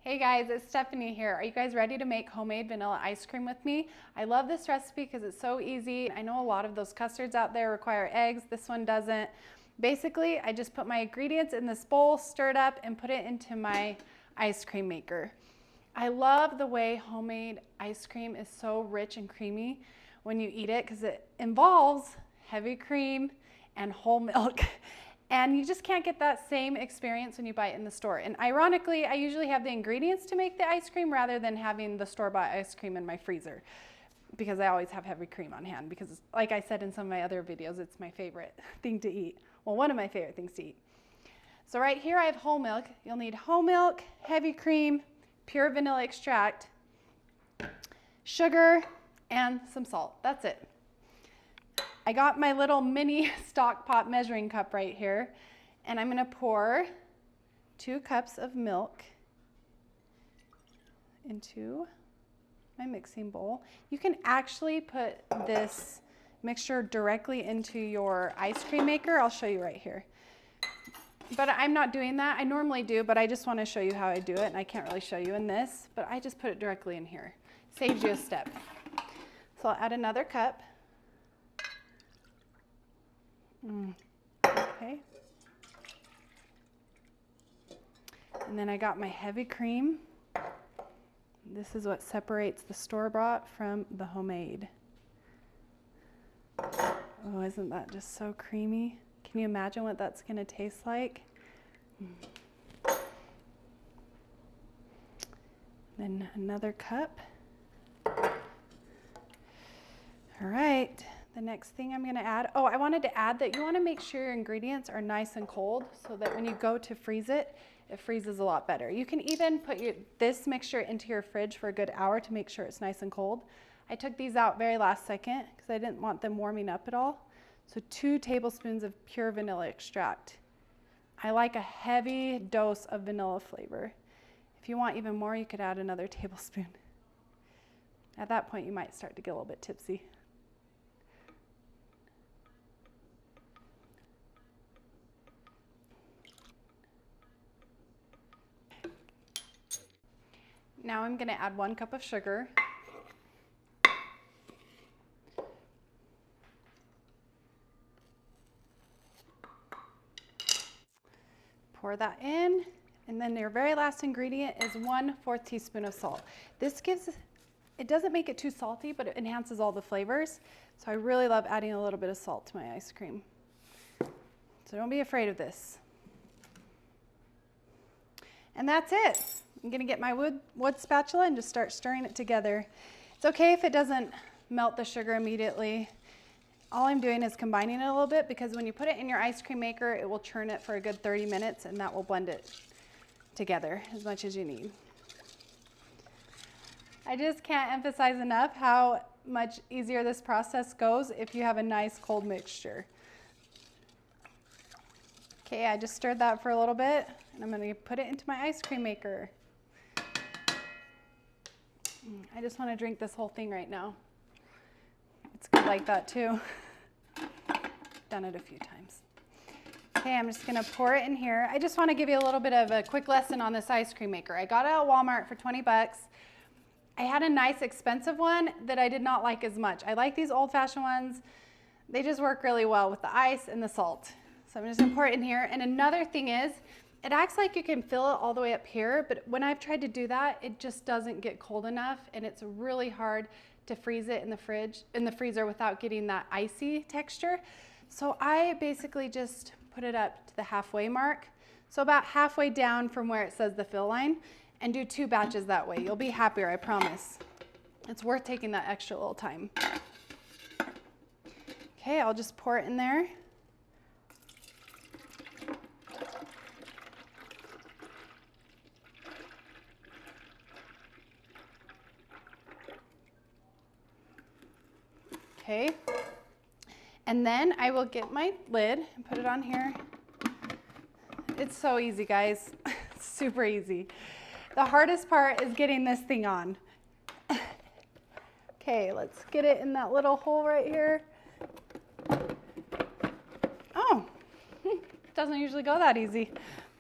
Hey guys, it's Stephanie here. Are you guys ready to make homemade vanilla ice cream with me? I love this recipe because it's so easy. I know a lot of those custards out there require eggs. This one doesn't. Basically, I just put my ingredients in this bowl, stir it up, and put it into my ice cream maker. I love the way homemade ice cream is so rich and creamy when you eat it because it involves heavy cream and whole milk. And you just can't get that same experience when you buy it in the store. And ironically, I usually have the ingredients to make the ice cream rather than having the store-bought ice cream in my freezer, because I always have heavy cream on hand because, like I said in some of my other videos, it's my favorite thing to eat. Well, one of my favorite things to eat. So right here I have whole milk. You'll need whole milk, heavy cream, pure vanilla extract, sugar, and some salt. That's it. I got my little mini stock pot measuring cup right here, and I'm going to pour 2 cups of milk into my mixing bowl. You can actually put this mixture directly into your ice cream maker. I'll show you right here. But I'm not doing that. I normally do, but I just want to show you how I do it, and I can't really show you in this, but I just put it directly in here. Saves you a step. So I'll add another cup. Okay. And then I got my heavy cream. This is what separates the store-bought from the homemade. Oh, isn't that just so creamy? Can you imagine what that's going to taste like? Then another cup. All right. The next thing I'm going to add, I wanted to add that you want to make sure your ingredients are nice and cold so that when you go to freeze it, it freezes a lot better. You can even put this mixture into your fridge for a good hour to make sure it's nice and cold. I took these out very last second because I didn't want them warming up at all. So 2 tablespoons of pure vanilla extract. I like a heavy dose of vanilla flavor. If you want even more, you could add another tablespoon. At that point, you might start to get a little bit tipsy. Now I'm going to add 1 cup of sugar. Pour that in, and then your very last ingredient is 1/4 teaspoon of salt. It doesn't make it too salty, but it enhances all the flavors. So I really love adding a little bit of salt to my ice cream. So don't be afraid of this. And that's it. I'm going to get my wood spatula and just start stirring it together. It's okay if it doesn't melt the sugar immediately. All I'm doing is combining it a little bit because when you put it in your ice cream maker, it will churn it for a good 30 minutes and that will blend it together as much as you need. I just can't emphasize enough how much easier this process goes if you have a nice cold mixture. Okay, I just stirred that for a little bit and I'm going to put it into my ice cream maker. I just want to drink this whole thing right now. It's good like that too. Done it a few times. Okay, I'm just going to pour it in here. I just want to give you a little bit of a quick lesson on this ice cream maker. I got it at Walmart for 20 bucks. I had a nice expensive one that I did not like as much. I like these old-fashioned ones. They just work really well with the ice and the salt. So I'm just going to pour it in here. And another thing is, it acts like you can fill it all the way up here, but when I've tried to do that, it just doesn't get cold enough, and it's really hard to freeze it in the freezer without getting that icy texture. So I basically just put it up to the halfway mark. So about halfway down from where it says the fill line, and do 2 batches that way. You'll be happier, I promise. It's worth taking that extra little time. Okay, I'll just pour it in there. Okay, and then I will get my lid and put it on here. It's so easy, guys. It's super easy. The hardest part is getting this thing on. Okay, let's get it in that little hole right here. Oh, doesn't usually go that easy.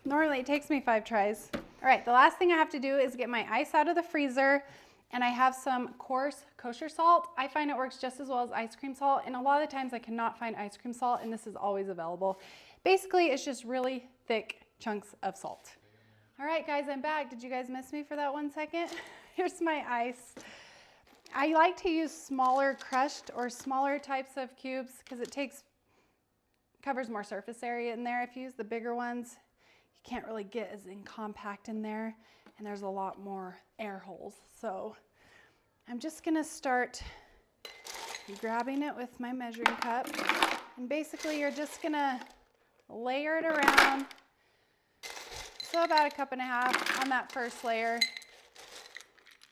Normally it takes me 5 tries. All right, the last thing I have to do is get my ice out of the freezer, and I have some coarse kosher salt. I find it works just as well as ice cream salt, and a lot of the times I cannot find ice cream salt, and this is always available. Basically, it's just really thick chunks of salt. All right, guys, I'm back. Did you guys miss me for that 1 second? Here's my ice. I like to use smaller crushed or smaller types of cubes because it covers more surface area in there. If you use the bigger ones, you can't really get as compact in there, and there's a lot more air holes. So I'm just gonna start grabbing it with my measuring cup, and basically you're just gonna layer it around. So about 1.5 cups on that first layer.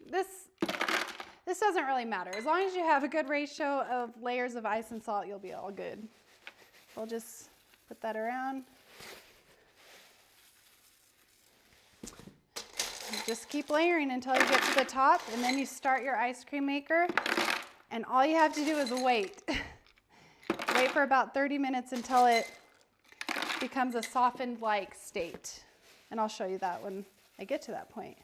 This doesn't really matter. As long as you have a good ratio of layers of ice and salt, you'll be all good. We'll just put that around. Just keep layering until you get to the top, and then you start your ice cream maker, and all you have to do is wait. Wait for about 30 minutes until it becomes a softened-like state. And I'll show you that when I get to that point.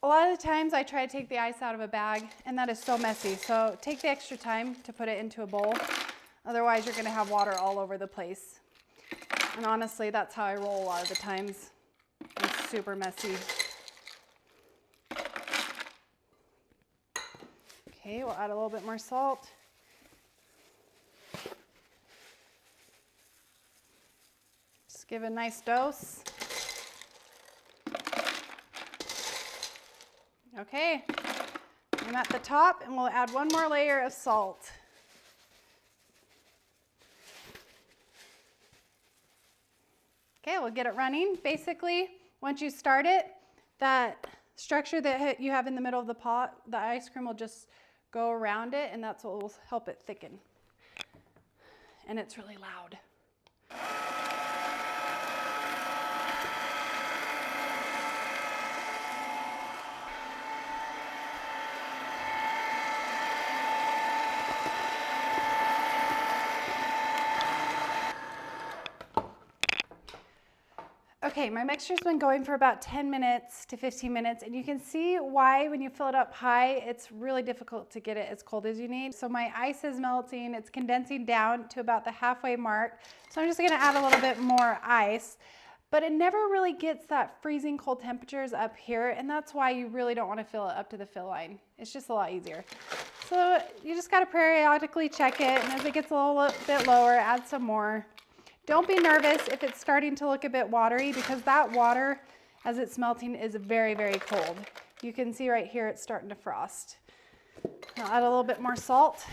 A lot of the times I try to take the ice out of a bag, and that is so messy. So take the extra time to put it into a bowl. Otherwise, you're gonna have water all over the place. And honestly, that's how I roll a lot of the times. It's super messy. Okay, we'll add a little bit more salt. Just give a nice dose. Okay, I'm at the top, and we'll add one more layer of salt. Okay, we'll get it running. Basically, once you start it, that structure that you have in the middle of the pot, the ice cream will just go around it, and that's what will help it thicken. And it's really loud. Okay, my mixture's been going for about 10 minutes to 15 minutes, and you can see why when you fill it up high, it's really difficult to get it as cold as you need. So my ice is melting, it's condensing down to about the halfway mark. So I'm just gonna add a little bit more ice, but it never really gets that freezing cold temperatures up here, and that's why you really don't wanna fill it up to the fill line. It's just a lot easier. So you just gotta periodically check it, and as it gets a little bit lower, add some more. Don't be nervous if it's starting to look a bit watery, because that water, as it's melting, is very, very cold. You can see right here it's starting to frost. I'll add a little bit more salt.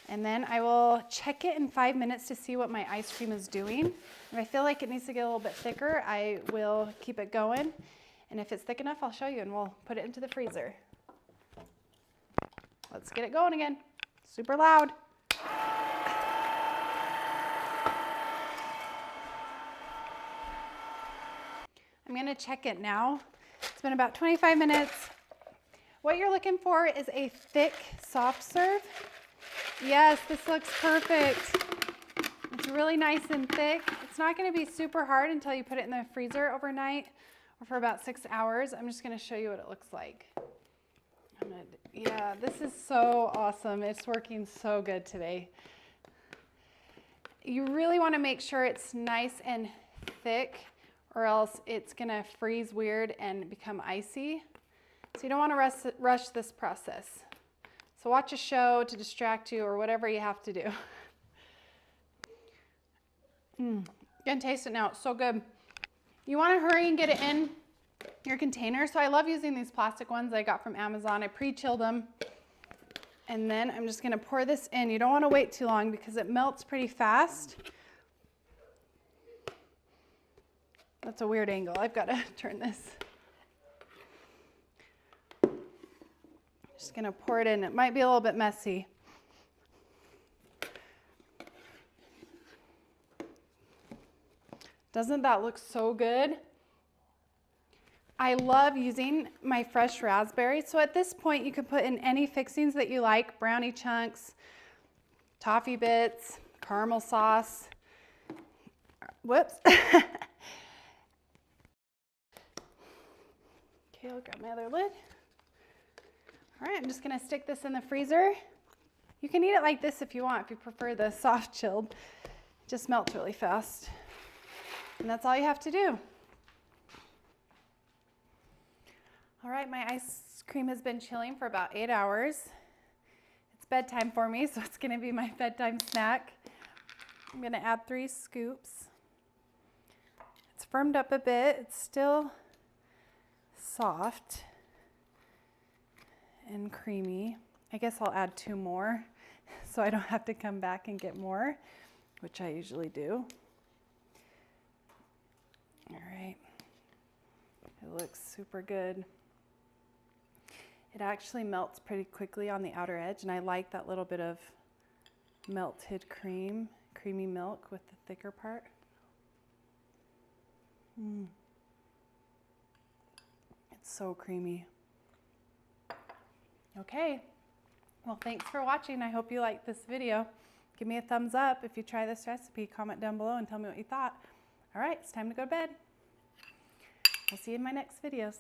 And then I will check it in 5 minutes to see what my ice cream is doing. If I feel like it needs to get a little bit thicker, I will keep it going. And if it's thick enough, I'll show you, and we'll put it into the freezer. Let's get it going again. Super loud. I'm gonna check it now. It's been about 25 minutes. What you're looking for is a thick, soft serve. Yes, this looks perfect. It's really nice and thick. It's not gonna be super hard until you put it in the freezer overnight or for about 6 hours. I'm just gonna show you what it looks like. Yeah, this is so awesome. It's working so good today. You really wanna make sure it's nice and thick, or else it's gonna freeze weird and become icy. So you don't wanna rush this process. So watch a show to distract you, or whatever you have to do. You can taste it now, it's so good. You wanna hurry and get it in your container. So I love using these plastic ones I got from Amazon. I pre-chilled them. And then I'm just gonna pour this in. You don't wanna wait too long because it melts pretty fast. That's a weird angle. I've got to turn this. Just gonna pour it in. It might be a little bit messy. Doesn't that look so good? I love using my fresh raspberries. So at this point, you can put in any fixings that you like, brownie chunks, toffee bits, caramel sauce. Whoops. Okay, I'll grab my other lid. All right, I'm just gonna stick this in the freezer. You can eat it like this if you want, if you prefer the soft chilled. It just melts really fast. And that's all you have to do. All right, my ice cream has been chilling for about 8 hours. It's bedtime for me, so it's gonna be my bedtime snack. I'm gonna add 3 scoops. It's firmed up a bit. It's still soft and creamy. I guess I'll add 2 more so I don't have to come back and get more, which I usually do. All right, it looks super good. It actually melts pretty quickly on the outer edge, and I like that little bit of melted creamy milk with the thicker part. It's so creamy. Okay, well, thanks for watching. I hope you liked this video. Give me a thumbs up if you try this recipe. Comment down below and tell me what you thought. All right, it's time to go to bed. I'll see you in my next videos.